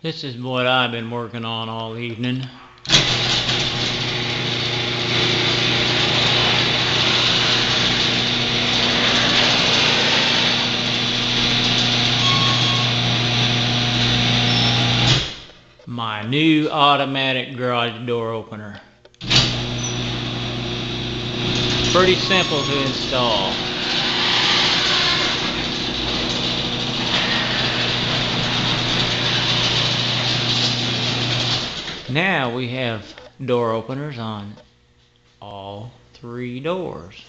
This is what I've been working on all evening. My new automatic garage door opener. Pretty simple to install. Now we have door openers on all 3 doors.